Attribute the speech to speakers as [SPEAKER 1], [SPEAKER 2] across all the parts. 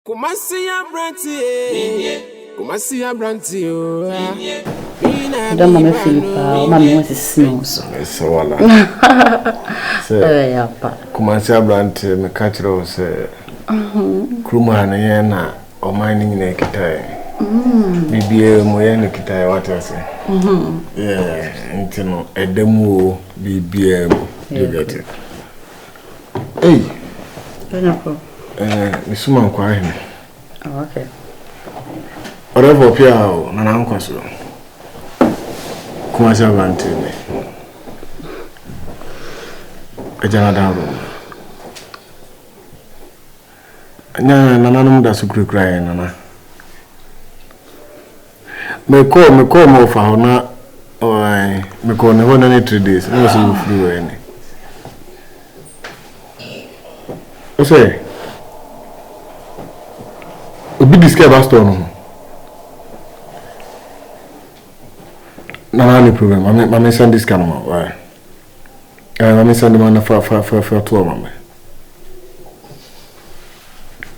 [SPEAKER 1] KUMASI ABRANTE3. KUMASI ABRANTE3.
[SPEAKER 2] Don't make me feel bad. Mommy wants to smell so.
[SPEAKER 3] So wala.
[SPEAKER 2] Yeah, pa.
[SPEAKER 3] KUMASI ABRANTE3 me catch you say. Kruma na ye na o mine ni na kitai. Bibie mo ye na kitai what I say. Yeah, intino edemu bibie mo. You get it. Hey.
[SPEAKER 2] Pineapple.
[SPEAKER 3] Misuma nkwa hene.
[SPEAKER 2] Oh, okay.
[SPEAKER 3] Orevo pia na na nkwa so. KUMASI ABRANTE3. Ejana dawo. Nana da sukuru krai nana. Me ko mo fa na oi me ko ne wona ne 3 days. No so free we ni. O say obi discover pastor no. Nana ni problem. Mama send this kind of why. Mama send man for to mama.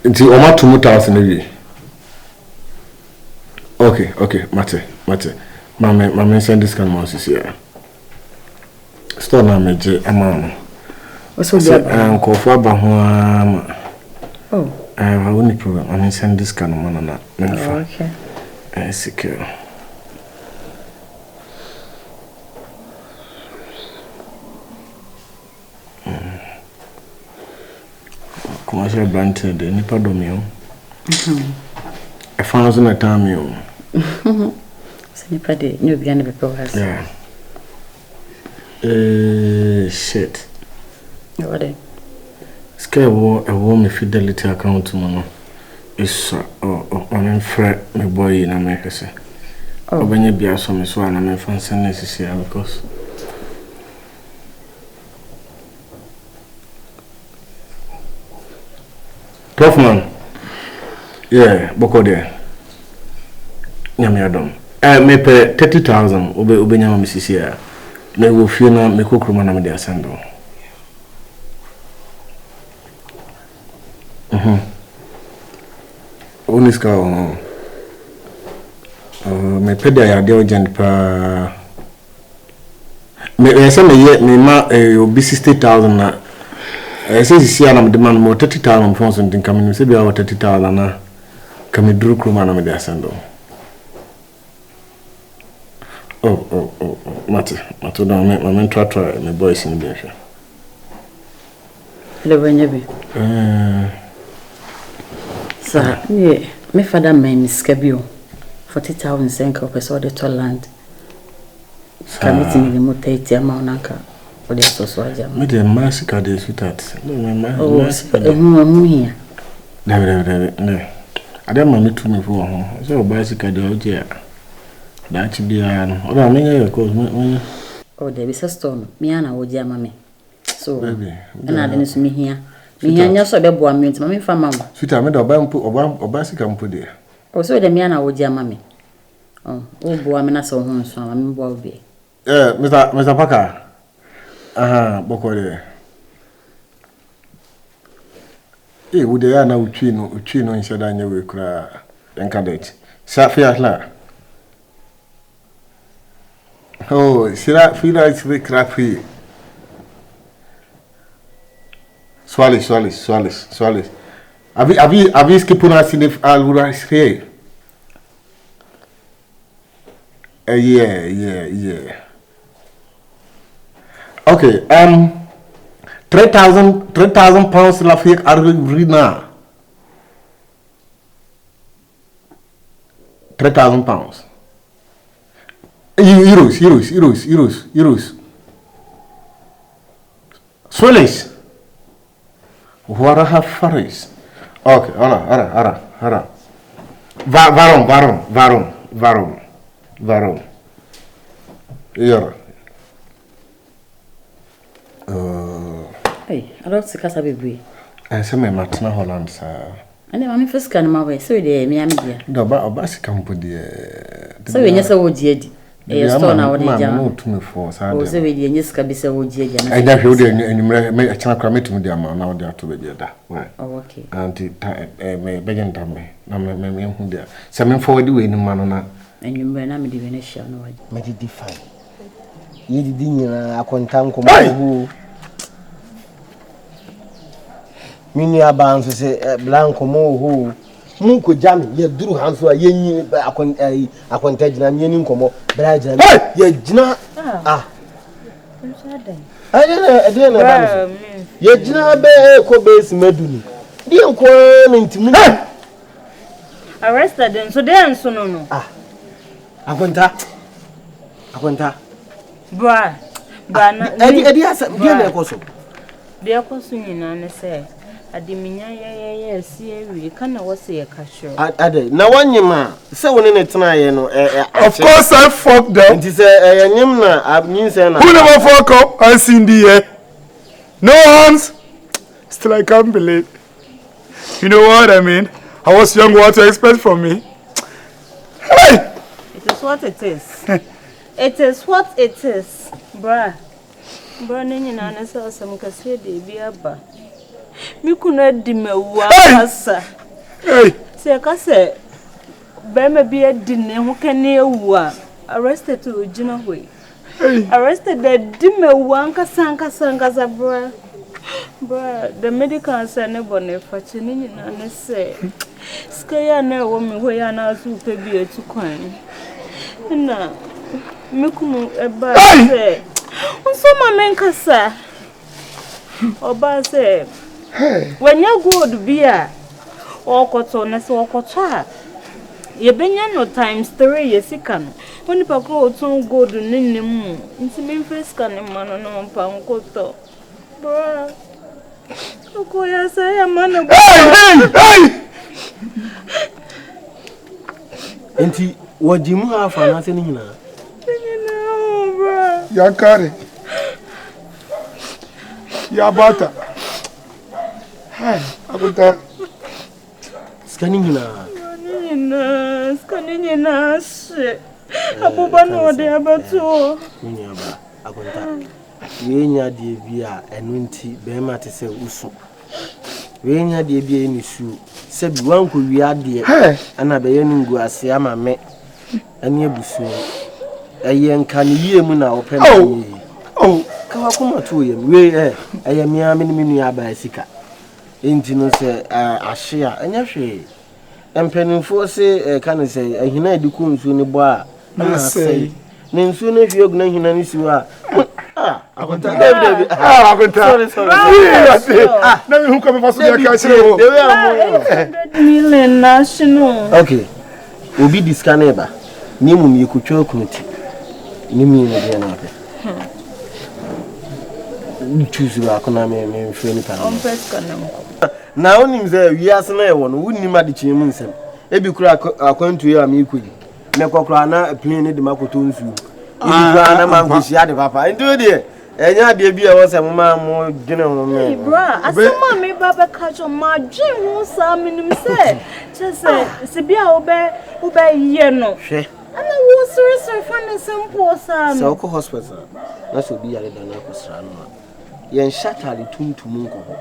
[SPEAKER 3] Nti o ma 2000 ewie. Okay, mate. Mama send this kind of mouse here. Store na meje amano.
[SPEAKER 2] What's with that?
[SPEAKER 3] Ko fo aba ho ama.
[SPEAKER 2] Oh.
[SPEAKER 3] I won't problem. Mama send this kind of man na.
[SPEAKER 2] Oh, okay.
[SPEAKER 3] Secure. KUMASI ABRANTE3 nipa domio. E fa na time yo.
[SPEAKER 2] So nipa de no bia na bepo has.
[SPEAKER 3] Yeah. Shit.
[SPEAKER 2] What dey?
[SPEAKER 3] Scale wo me fidelity account mo no. Is on frɛ me boy na me kese. Obenye bia so me so na me fan necessary because Prof man. Yeah, boko there. Nyame adom. Me pay 30,000 obenya ma misisi ya. Me wo fie na me kokroma na me dey asendo. Oniska me pay there ya dey urgent pa. Me say me ma obi 60,000 na says here I'm demand more 30,000 for something coming. Say be our 30,000 na come drew kruma na me dey asendo. Oh, Mate don me try me boys in the sha.
[SPEAKER 2] Le wenye bi. Sa, yeah, me father man skabio 40,000 senka person the to land. Kamiti ni mo 30 amount nanka. For the so aja.
[SPEAKER 3] Me dey massacre dey sweetheart. No me
[SPEAKER 2] here.
[SPEAKER 3] No. Adam ma me to me for ho. So bicycle dey oje. That bia no. Oba me ye cause me.
[SPEAKER 2] Oh, there be a storm. Me ana oje ama me. So
[SPEAKER 3] baby.
[SPEAKER 2] Na de nso me hia. Me hia nya so be boa me ntima me fa mama.
[SPEAKER 3] Sweetheart me dey oba bicycle mpo dey.
[SPEAKER 2] Oh, so de me ana oje ama me. Oh, o boa me na so ho nso ama me boa obi.
[SPEAKER 3] Mr. Parker. Boko there. We dey na utwi no nsheda anya we kura encadet. Safia la. Oh, sira fira is we crappy. Swalish. Abi skipuna sinif alura here. Yeah. Okay, 3,000 pounds la fake arena. 3,000 pounds. Euros. Swedish. What I have faris. Okay, ara. Varum. Yeah.
[SPEAKER 2] Hey, I don't see casa baby.
[SPEAKER 3] I say my matna Holland sir.
[SPEAKER 2] And I'm first can my way, so they me am here.
[SPEAKER 3] No, but obasi campo de.
[SPEAKER 2] So we just so dear. store na wode
[SPEAKER 3] jam no to me for Sunday
[SPEAKER 2] o se we die nyiska bi se wo gie jana
[SPEAKER 3] I just hold enumere me achana kra metum de ama na wode ato be da why
[SPEAKER 2] okay
[SPEAKER 3] anti me begin tambe na me hu de se me forward we ni ma no na
[SPEAKER 2] enumere na me de na hia no waje
[SPEAKER 4] me di fine ye di nyina akonta nkomo mini aban so se blanco mo ho mu ko jam ye duru hanso a yenyi akonta gina nyeni nkomo bra gina ye gina ade na ba ye gina be ko base meduni di enko na ntimu
[SPEAKER 2] arrested them so they nso no
[SPEAKER 4] akonta
[SPEAKER 2] bra na
[SPEAKER 4] edi asa bi na ekoso
[SPEAKER 2] de ekoso nyina ne se adiminya ye si ewi kana wose ye kasho
[SPEAKER 4] ade na wanyima se woni ne tena ye no
[SPEAKER 1] of course I fucked them.
[SPEAKER 4] nti se yanyim na abnyinse na
[SPEAKER 1] Who never fuck up and seen the year? No hands. Still I can't believe. You know what I mean? I was young, what to expect from me? Hey!
[SPEAKER 2] it is what it is. It is what it is, bra nyina na se osem kase de bi aba mi kuna di mewa asa
[SPEAKER 1] Hey!
[SPEAKER 2] se kase be me bi adi ne ho kane ewu a arrested to ojina hoi arrested the di mewa nkasa bra the medical say ne bone fachi ni nyina ne se skaya na wo mi hoi ana azu pe bi etukwan na mi kunu eba se unso mamenkasa oba se wanya gold bia okoto na se okoto a ye benya no times 3 yesika no oni pa ko otun gold ninnim nti me freska ne mano no mpa nkoto bro ko ya say amana
[SPEAKER 1] Hey!
[SPEAKER 4] nti wajimu hafa na se ni nyina
[SPEAKER 2] bro
[SPEAKER 1] Yankari. Yabata. Hey, Akunta.
[SPEAKER 4] skani nyina
[SPEAKER 2] shit abuba no de abato
[SPEAKER 4] nyina ba akonta we nya de bia enu nti be ma te se usu we nya de bia ni su se bi wan ko wi ade ana be ye ngu ase ama me ane abusu eye nka ne yie mu na opem ni kawa kuma to ye we eye mi a me ni menu aba sika enti no se ahye a enya hwe empenifo se kan se ahina ediku nsu ni bo a na sei ne nsu ne hwe oguna ahina ni siwa akonta David
[SPEAKER 1] Akunta.
[SPEAKER 4] sorry
[SPEAKER 1] Na me hu come for so ya ka wo.
[SPEAKER 4] they were
[SPEAKER 2] million national
[SPEAKER 4] okay obi diskane ba ni mu mi kutwa kunti ni mi ne de na pe choose wa kona me free ni pa na onim ze wiase na e wo no wunni ma de chiemu nsem ebi kura akwantu ya mi kudi me kokora na plane ni de makoto nsu ebi kura na mangushi ade papa ntu de enya de bi e wo se mama mo gene ho me
[SPEAKER 2] bro asema me baba kacho ma dwen ho sa minim se chese se bia obe ye no
[SPEAKER 4] hwe
[SPEAKER 2] ana wo sere fan simple sa
[SPEAKER 4] so ko hospital na so bi yare da na ko sra no yen shatali tuntum nko ho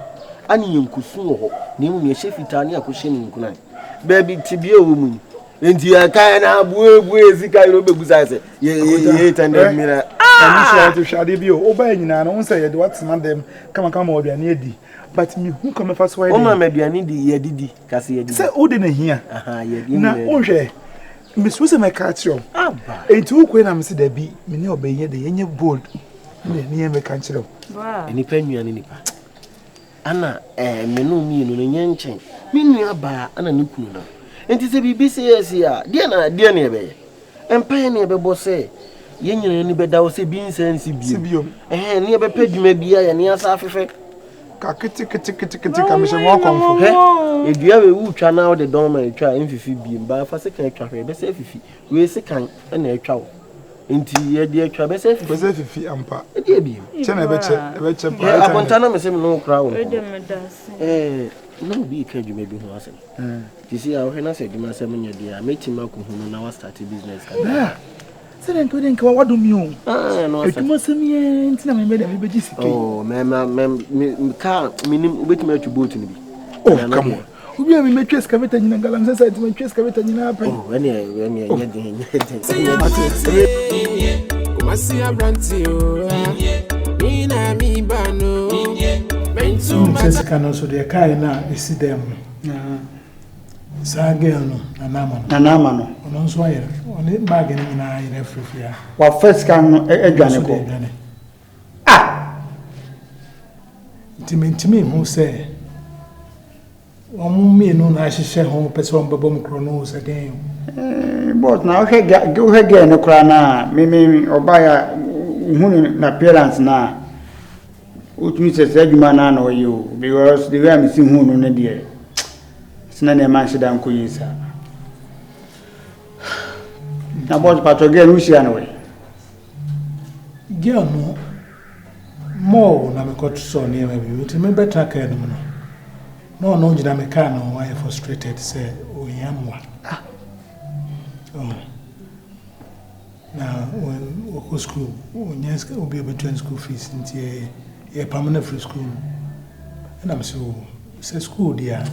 [SPEAKER 4] ani yenkusu ho na emu ye shefita ni akohye ni nkunan baby tibie wo mu enti aka na abu ezika iro begusa se ye tande mira
[SPEAKER 1] Ani share to shade bi o ba nyina no unsa ye de what man dem kama oduane edi but me hu come fa so
[SPEAKER 4] o ma maduane di ye didi kase ye didi
[SPEAKER 1] se o de na hia
[SPEAKER 4] ye di
[SPEAKER 1] na o hwe misu se me ka kire
[SPEAKER 4] aba
[SPEAKER 1] enti wo kwe na me se da bi me ne obenye de yenye bold ne me ka kire
[SPEAKER 2] bro
[SPEAKER 4] eni pa nnuane nipa ana me no mi no nye nchen me nua ba ana ne kunu na enti se bibi se yesi a de na ye be empa ne be bo se ye nyina ni be da wo se bi nsansi bio ne be padwuma bia ye ne asa afefe
[SPEAKER 1] ka kiti ka me se won konfo
[SPEAKER 4] edua we wu twa na wo de don ma etwa emfifi bi mba fa se kan etwa hwe be se fifi we se kan na etwa wo enti ye de etwa be se
[SPEAKER 1] fifi ampa
[SPEAKER 4] e de bi
[SPEAKER 1] che na be che
[SPEAKER 4] akonta na me se no kra wo
[SPEAKER 2] de me das
[SPEAKER 4] no bi ka dwuma bi ho asem ti si a wo hwe na se dwuma asem nya dia metima ko hu na wa start business ka
[SPEAKER 1] Sɛ nto de nka wado mi o.
[SPEAKER 4] No.
[SPEAKER 1] Etuma sɛm ntina me bɛda me bɛgye sika.
[SPEAKER 4] Oh, me ka minim obetumi atwu boat ni bi.
[SPEAKER 1] Oh, come on. Obi a me metwa excavator nyina galam sɛ sɛ metwa excavator nyina apɛ.
[SPEAKER 4] Oh, when you
[SPEAKER 5] Kumasi Abrante o. Mina mi bano. Mentu
[SPEAKER 1] Sɛ sika no so de kai na esi dem. Saa girl no
[SPEAKER 6] Nanama no.
[SPEAKER 1] Ono nso ayɛ. One bag ni nyina ayɛ frifia.
[SPEAKER 6] Wa first kan no adwane ko.
[SPEAKER 1] Intimi hu sɛ omu mi no na ahyehyɛ ho pɛsɛ on bɛbɔ mkro no sɛ den.
[SPEAKER 6] But na o he no kra na me obaya hunu na parents na utumi sɛ adwuma na na oyo because the way am see hunu no de sina na man shida nko yisa. Na boss patro girl who share no way.
[SPEAKER 1] Girl no more na me got so near me to me better care no no jina me car no why frustrated say o yamwa. Oh. Now when we go school when yes we be able to school fees into a permanent free school. And I'm so say school there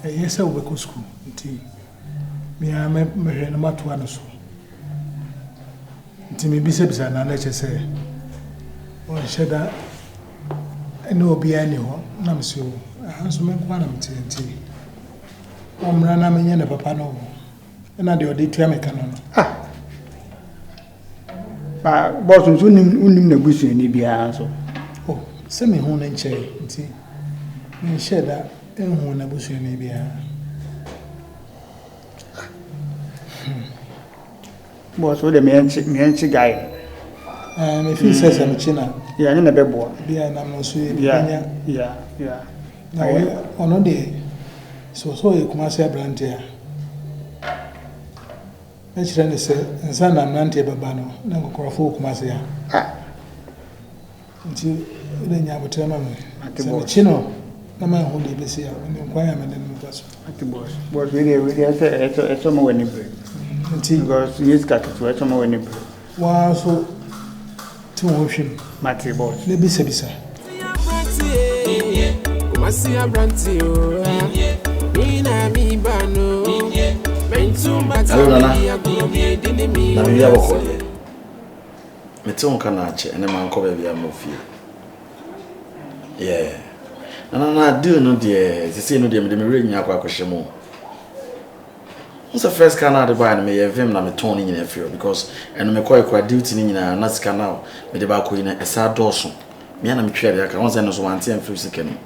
[SPEAKER 1] yes we go school into me am me no matter what so. Into me be say na lecture say o sheda eno obi ani ho na me so hanso me kwa na mtenti o mra na menye ne papa no na de odi tua me ka no
[SPEAKER 6] Ba boss nso unim na busu ni bia so.
[SPEAKER 1] oh se me hu na nche nti me sheda enhu na busu ni bia
[SPEAKER 6] Boss o de me enchi guy.
[SPEAKER 1] me feel say some china
[SPEAKER 6] Ya ni na bebo.
[SPEAKER 1] bia na no so
[SPEAKER 6] Yeah.
[SPEAKER 1] na ono de so e Kumasi Abrante a na chira ne se nsa na Abrante baba no na kokorofo Kumasi a nti ile nya botre ma me se chino na ma hu de besi a ne nkwa ya me de no baso
[SPEAKER 6] Ati boss really say mo wani bre.
[SPEAKER 1] nti
[SPEAKER 6] Because yes ka to mo wani bre.
[SPEAKER 1] wa so ti wo hwim
[SPEAKER 6] Mati boss.
[SPEAKER 1] le bisa
[SPEAKER 5] Kumasi Abrante o. Mina mi bano. Mentu matali agromi dinimi.
[SPEAKER 3] Na mi yabo ko ye. Mete on kana ache ene man ko bia mo fie. Yeah. Na do no de sisi no de me renya akwa akohye What's the first canal the buy and me vim na me tone in afio because and me kwa duty ni nyina na sika na me de ba ko ina esa doso me na me twere aka won say no so wante am free sika ni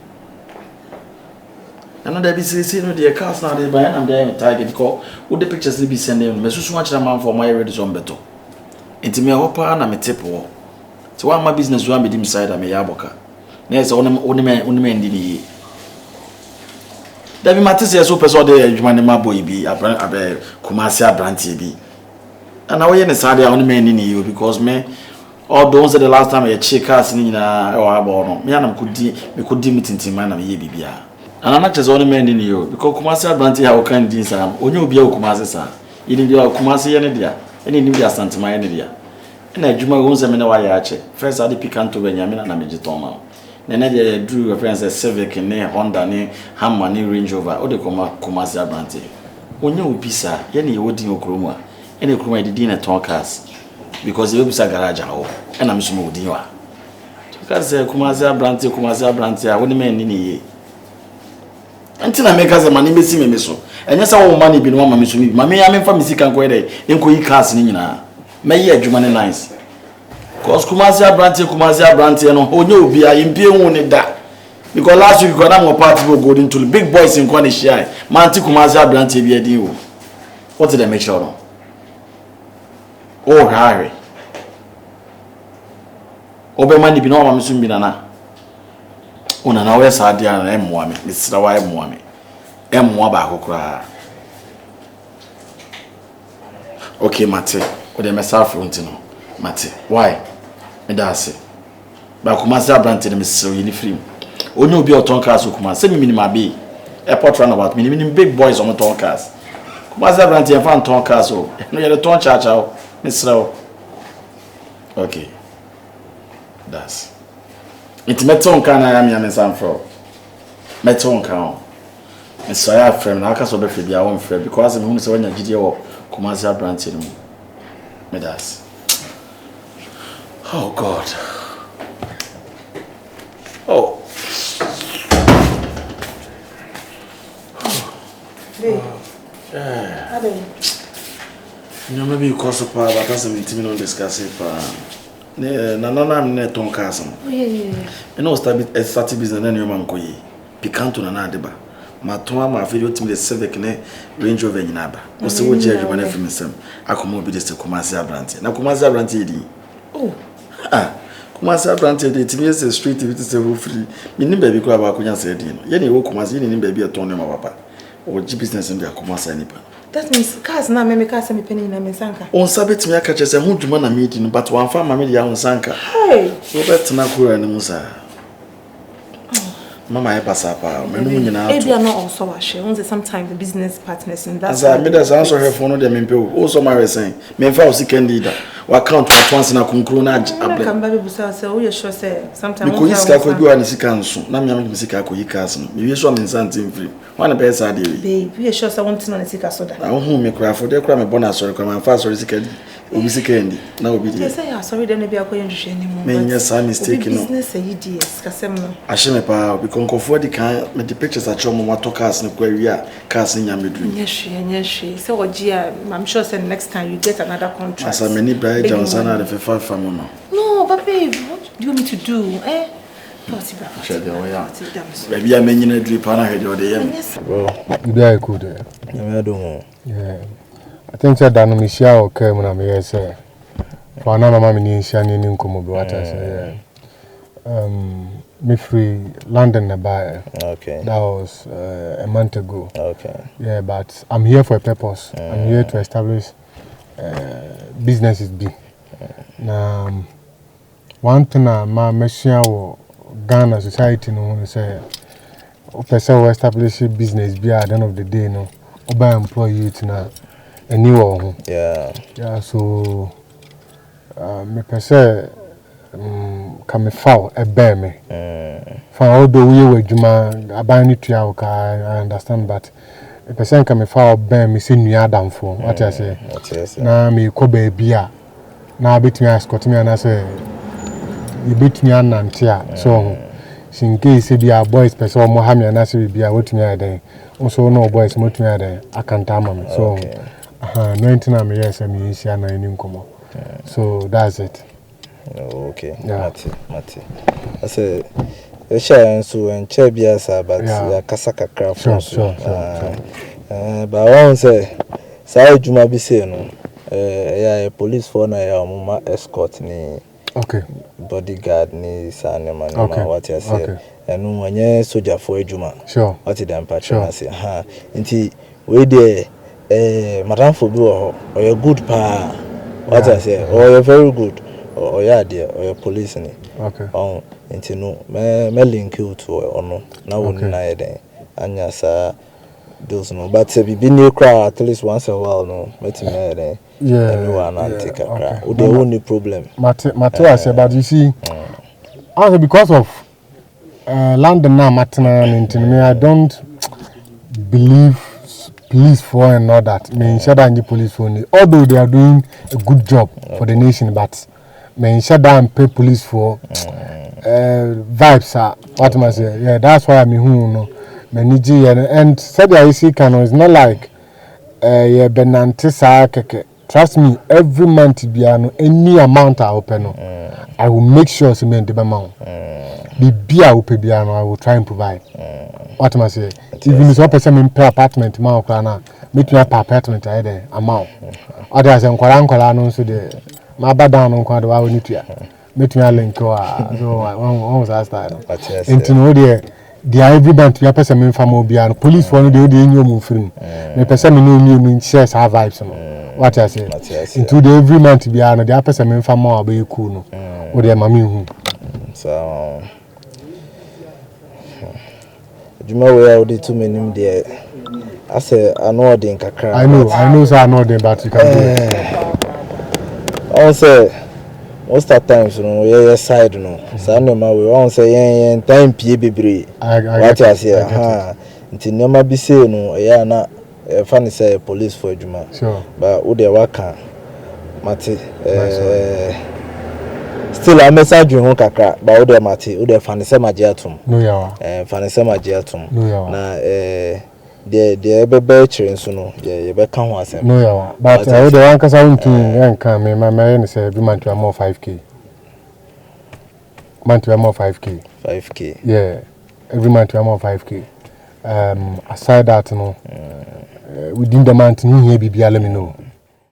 [SPEAKER 3] and na be see no the cars na de buy and dem target ko wo the pictures be send them me susu wa kira man for my ready so beto enti me hopa na me tip wo so one my business one be dim side me ya boka na say oni me ndi ni David Matisse so person dey adwuma ne maboy bi abe Kumasi Abrante bi. And now we ne sade a oni me ni you because me all those the last time I check cars ni na e wa abo no. Me anam could di meeting man na me ye bibia. And na chese oni me ni you because Kumasi Abrante ha o kan din sam. Onye obi a Kumasi sa. Yini dia Kumasi ye ne dia. Eni ni dia Santama ye ne dia. Na adwuma wo nsem ne wa ya ache. First ade picanto be nyame na me giton ma. Nene de drew reference Civic ne Honda ne Hammer ne Range Rover o de Kumasi Abrante onye obisa ye ne yewodi okromu a ene okromu e didi na ton cars because ye obisa garage awo ena me so mo wodi wa to ka say Kumasi Abrante a woni me ni ye anti na make say mani besi me so enye say wo mani bi no ma me so mi ma me ya me fa misika nko ede enko yi cars ni nyina me ye adwuma ne nice Cause Kumasi Abrante no onye obi a impie hu ne da because last week got am party go golden to big boys in Kwani share man ti Kumasi Abrante bi edin wo what did they make sure no oh Harry obe mani bi no ma mesum bi na ona na we sa dia na emmoa me misira wa emmoa ba akokora okay mate o de mesafo ntino mate why me da ase ba Kumasi Abrante de mesiro yini free onye obi oton cars Kumasi me minima be airport runabout me big boys on ton cars Kumasi Abrante e fan ton cars o no ye ton cha o mesiro
[SPEAKER 7] Okay. That's. It's meton can I am yan sam for. Meton can. And so I have friend, I can't be free, I won't free because I'm going to say when you get your KUMASI ABRANTE3. Me that's. Oh God. Oh. Yeah. You maybe you cause a power, but that's an intimate discussing for. No, I'm not on castle. You know, start business and your man coy. Picanto and Adiba. My my video to the civic range of any naba. What's the word you want from him? I come over this to KUMASI ABRANTE. Now, KUMASI ABRANTE. Oh, KUMASI ABRANTE, it is a street, it is a roof free. Meaning, baby, go about Kunya said, Yenny, KUMASI, in baby, a tone of papa. Or business in the KUMASI nipa.
[SPEAKER 8] That means cars now make cars me penny na me sanka.
[SPEAKER 7] On sabit me catches a hundred man meeting, but one farmer media on sanka.
[SPEAKER 8] Hey,
[SPEAKER 7] Robert Nakura and Musa. Mama, I pass up. Maybe
[SPEAKER 8] not also wash. Only sometimes the business partners in that.
[SPEAKER 7] As I made us answer her for no them people. Also, my saying, men for second leader. What count at once in a conclunage. I can baby Busa say, oh, you sure say sometimes. Because I could go and see council. Now, I'm Missika could cousin. Maybe some in something free. One best idea. Babe, we are sure I want to know the sick soda. I won't make cry for their crime a bonus or come and fast or sick. We see candy. Now be yes, I am sorry, then maybe I'm going to share anymore. Yes, I'm mistaken. Business, ideas, Casemno. I shall me power because comfort the kind, but the pictures at your mama talk us in Queria, casting young bedroom. Yes, she. So, I'm sure next time you get another contract. As a many bride Johnson out of a 5 for mama. No, but babe, what do you want me to do? Maybe I mean, you drip on a head or the end.
[SPEAKER 3] Well, you could. I don't know. Yeah. I think that Danamisha or Kerman, I say. For another mammy, Shani in Kumobuata. Me free London buyer. Okay. That was a month ago. Okay. Yeah, but I'm here for a purpose. I'm here to establish businesses big. Now, one thing my machine Ghana society no say person will establish a business be at the end of the day no oba employ youth na anyone. Yeah, so me person come foul a bear me for all the way we juma abani tuya I understand, but a person come foul bear me say new adam for what I say na me ko baby a na bit me escort me and say you beat me and Nantia. So, in case if you boys, person more hammy and as be a what me a day. Also, no boys, what me a day. I can't tell them. So, 19 years, I'm in Siana in Incomo. So, that's it.
[SPEAKER 9] Okay, Mati. I say, a share so and Chebias, but Kasaka craft. Sure. But I won't say, Sai Juma be saying, police for na escort ni. Okay. Bodyguard ni sana manema what you say. Enu wanye soldier for ejuma. Sure. What them patron say. Nti we dey madam for bi or you good pa. What I say. Or you very good. Or you there or you police ni. Okay. Nti no me link you to ono. Na woni na ye den. Anya sa those no, but be new crowd at least once a while no. Met me there. Yeah, everyone take a cry. The only problem. Mateo said, but you see, also because of London now, I don't believe police for and all that. Police for although they are doing a good job for the nation, but shut down and pay police for vibes. What am I say? Yeah, that's why I'm here. And said I see it's not like Benantisa keke. Trust me, every month any amount I open, I will make sure to make the amount. The beer I will try and provide. What am I say? Even if you person in per apartment, meet me per apartment there amount. Others and Koran no so the my bad down on quite a need to meet me a link or one was asked that. And to know the every month you person in family police for the new move free. The person in shares have vibes. What I say? Into the every month be an the person in family will be cool. Or the mammy. So, you know where I would too many there. I say, I know the Kakra. I know, so I know them, but you can do it. Also, most of times no your side no so no ma we won say yen time pie bebre what I say nti nema bi say no ya na funny say police for adwuma
[SPEAKER 10] sure
[SPEAKER 9] but wo de waka mate still a message ho kakra but wo de mate wo de funny say magie atom
[SPEAKER 10] no yawa
[SPEAKER 9] funny say magie atom
[SPEAKER 10] no yawa
[SPEAKER 9] na the bebe chire nso no ye be kan ho asem
[SPEAKER 10] no yawa but wo de wan kasa untu yan kan me ma me say bi man to more 5k man to more 5k yeah every month to more 5k aside that no within the month you hear bibia let me know